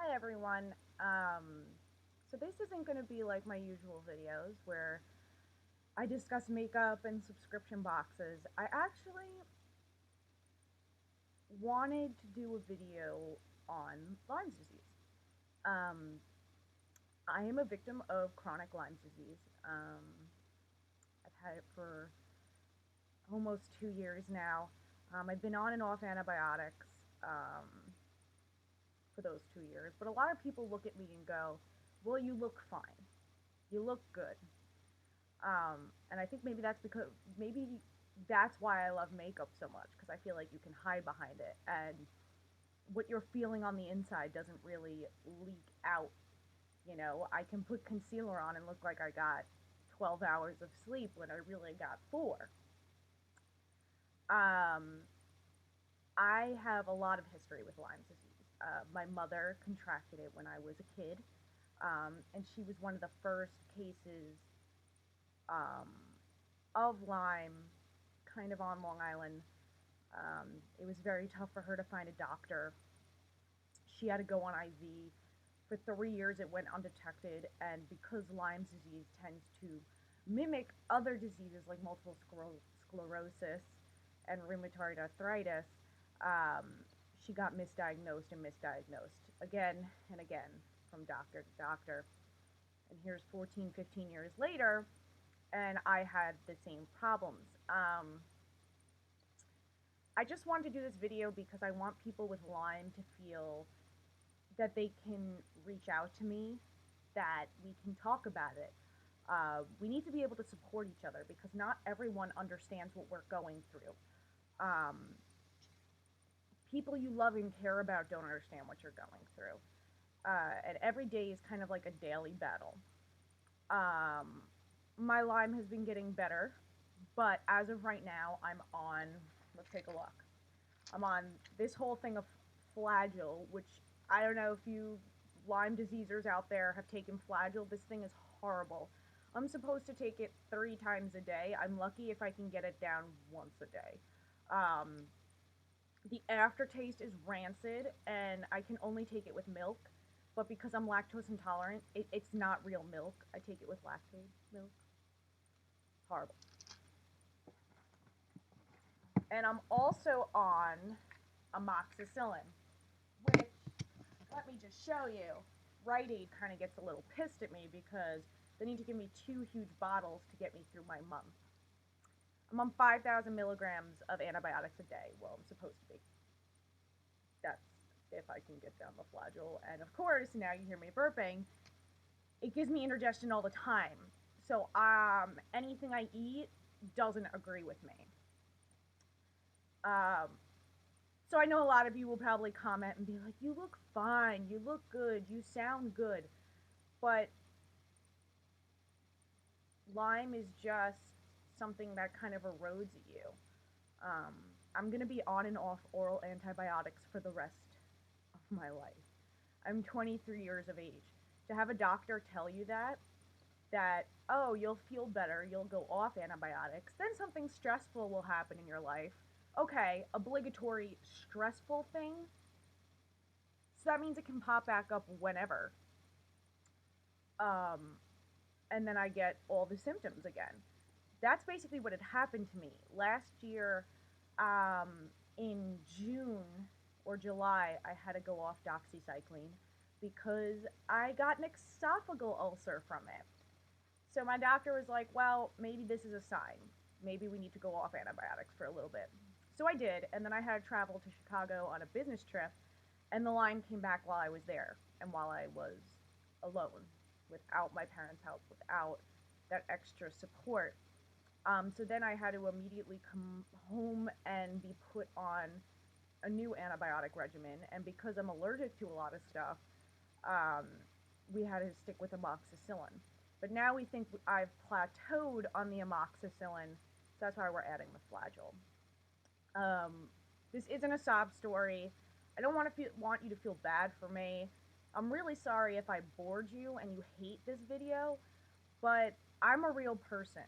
Hi everyone. So this isn't going to be like my usual videos where I discuss makeup and subscription boxes. I actually wanted to do a video on Lyme's disease. Um, I am a victim of chronic Lyme's disease. I've had it for almost 2 years now. I've been on and off antibiotics for those 2 years, but a lot of people look at me and go, "Well, you look fine. You look good." And I think maybe that's why I love makeup so much because I feel like you can hide behind it and what you're feeling on the inside doesn't really leak out. I can put concealer on and look like I got 12 hours of sleep when I really got 4. Um, I have a lot of history with Lyme disease. My mother contracted it when I was a kid, and she was one of the first cases um, of Lyme kind of on Long Island. It was very tough for her to find a doctor. She had to go on IV. For 3 years, it went undetected, and because Lyme's disease tends to mimic other diseases like multiple sclerosis and rheumatoid arthritis, um, she got misdiagnosed and misdiagnosed again and again from doctor to doctor. And here's 14, 15 years later, and I had the same problems. I just wanted to do this video because I want people with Lyme to feel that they can reach out to me, that we can talk about it. We need to be able to support each other because not everyone understands what we're going through. Um, People you love and care about don't understand what you're going through. And every day is kind of like a daily battle. Um, my Lyme has been getting better, but as of right now, let's take a look. I'm on this whole thing of Flagyl, which I don't know if you Lyme diseasers out there have taken Flagyl. This thing is horrible. I'm supposed to take it 3 times a day. I'm lucky if I can get it down once a day. The aftertaste is rancid, and I can only take it with milk. But because I'm lactose intolerant, it's not real milk. I take it with lactate milk. Horrible. And I'm also on amoxicillin, which, let me just show you, Rite Aid kind of gets a little pissed at me because they need to give me 2 huge bottles to get me through my month. I'm on 5,000 milligrams of antibiotics a day. Well, I'm supposed to be. That's if I can get down the Flagyl. And of course, now you hear me burping. It gives me indigestion all the time. So anything I eat doesn't agree with me. Um, so I know a lot of you will probably comment and be like, "You look fine. You look good. You sound good." But Lyme is just something that kind of erodes at you. Um, I'm going to be on and off oral antibiotics for the rest of my life. I'm 23 years of age. To have a doctor tell you that, oh, you'll feel better, you'll go off antibiotics, then something stressful will happen in your life. Okay, obligatory stressful thing. So that means it can pop back up whenever. Um, and then I get all the symptoms again. That's basically what had happened to me. Last year, in June or July, I had to go off doxycycline because I got an esophageal ulcer from it. So my doctor was like, well, maybe this is a sign. Maybe we need to go off antibiotics for a little bit. So I did, and then I had to travel to Chicago on a business trip, and the Lyme came back while I was there and while I was alone, without my parents' help, without that extra support. So then I had to immediately come home and be put on a new antibiotic regimen. And because I'm allergic to a lot of stuff, um, we had to stick with amoxicillin. But now we think I've plateaued on the amoxicillin, so that's why we're adding the Flagyl. This isn't a sob story. I don't want you to feel bad for me. I'm really sorry if I bored you and you hate this video, but I'm a real person.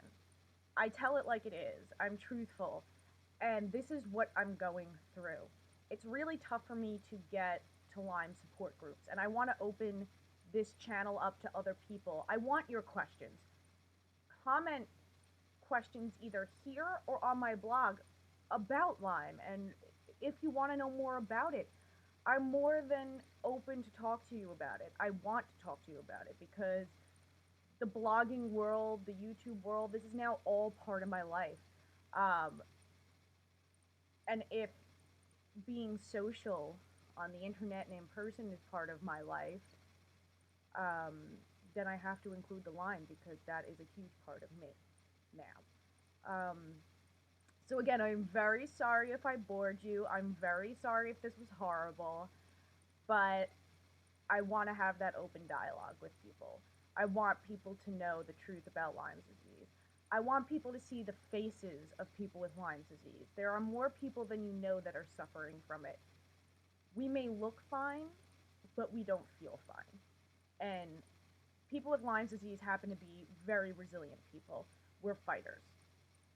I tell it like it is. I'm truthful. And this is what I'm going through. It's really tough for me to get to Lyme support groups, and I want to open this channel up to other people. I want your questions. Comment questions either here or on my blog about Lyme, and if you want to know more about it, I'm more than open to talk to you about it. I want to talk to you about it because the blogging world, the YouTube world, this is now all part of my life. Um, and if being social on the internet and in person is part of my life, um, then I have to include the Lyme because that is a huge part of me now. Um, so again, I'm very sorry if I bored you. I'm very sorry if this was horrible, but I want to have that open dialogue with people. I want people to know the truth about Lyme disease. I want people to see the faces of people with Lyme disease. There are more people than you know that are suffering from it. We may look fine, but we don't feel fine. And people with Lyme disease happen to be very resilient people. We're fighters.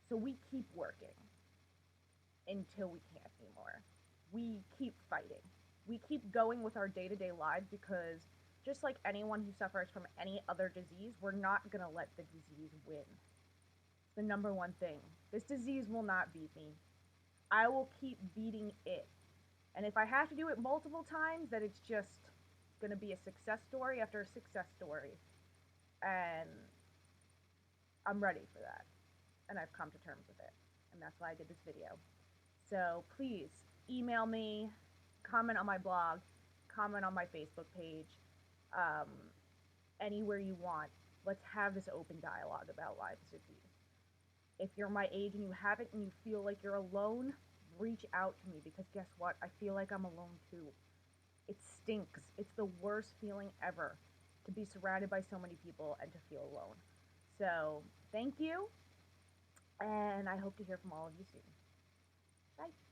So we keep working until we can't anymore. We keep fighting. We keep going with our day-to-day lives because just like anyone who suffers from any other disease, we're not going to let the disease win. It's the number one thing. This disease will not beat me. I will keep beating it. And if I have to do it multiple times, then it's just going to be a success story after a success story. And I'm ready for that. And I've come to terms with it. And that's why I did this video. So please email me, comment on my blog, comment on my Facebook page, um, anywhere you want. Let's have this open dialogue about Lyme disease. If you're my age and you have it and you feel like you're alone, reach out to me because guess what? I feel like I'm alone too. It stinks. It's the worst feeling ever to be surrounded by so many people and to feel alone. So thank you, and I hope to hear from all of you soon. Bye.